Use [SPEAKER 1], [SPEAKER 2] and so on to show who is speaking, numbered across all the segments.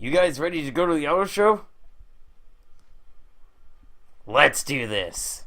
[SPEAKER 1] You guys ready to go to the auto show? Let's do this.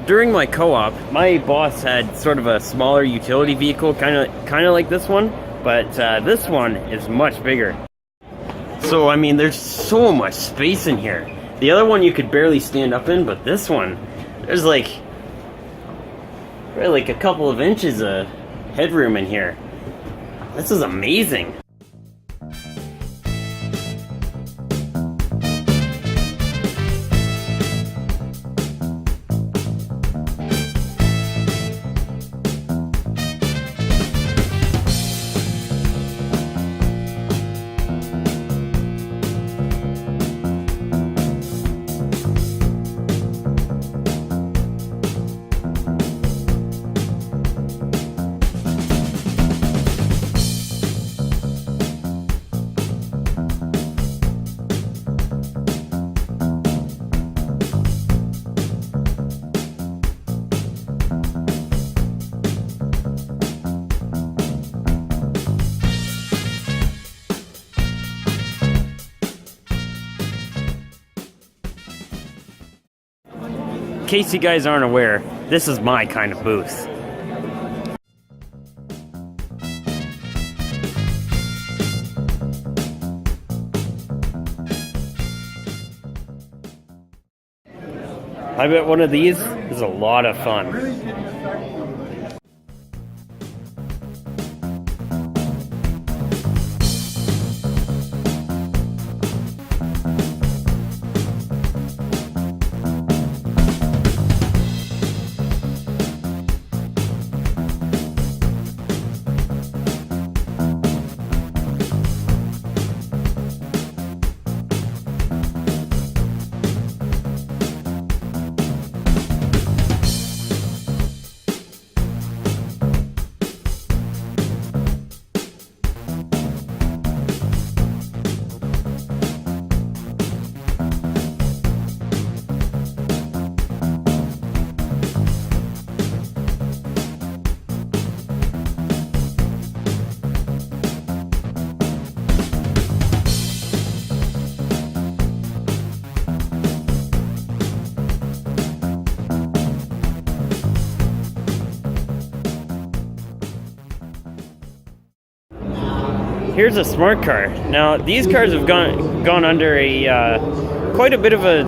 [SPEAKER 1] During my co-op, my boss had sort of a smaller utility vehicle, kind of like this one, but this one is much bigger. So I mean, there's so much space in here. The other one you could barely stand up in, but this one, there's like a couple of inches of headroom in here. This is amazing. In case you guys aren't aware, this is my kind of booth. I bet one of these is a lot of fun. Here's a smart car. Now, these cars have gone under quite a bit of a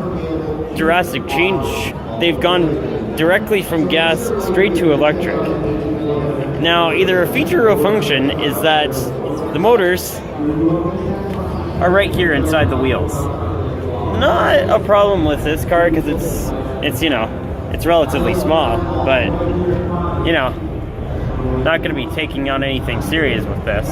[SPEAKER 1] drastic change. They've gone directly from gas straight to electric. Now, either a feature or a function is that the motors are right here inside the wheels. Not a problem with this car because it's relatively small, but not going to be taking on anything serious with this.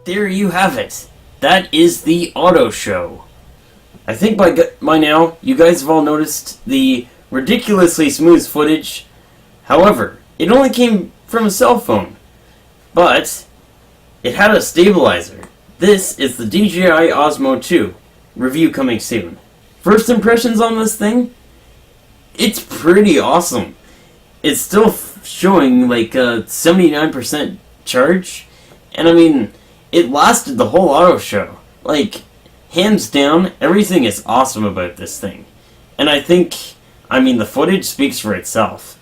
[SPEAKER 1] there you have it. That is the auto show. I think by now you guys have all noticed the ridiculously smooth footage. However, it only came from a cell phone, but it had a stabilizer. This is the DJI Osmo 2. Review coming soon. First impressions on this thing? It's pretty awesome. It's still showing like a 79% charge, and I mean, it lasted the whole auto show. Like, hands down, everything is awesome about this thing. And I think, the footage speaks for itself.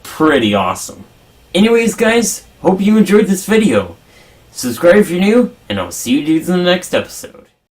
[SPEAKER 1] Pretty awesome. Anyways, guys, hope you enjoyed this video. Subscribe if you're new, and I'll see you dudes in the next episode.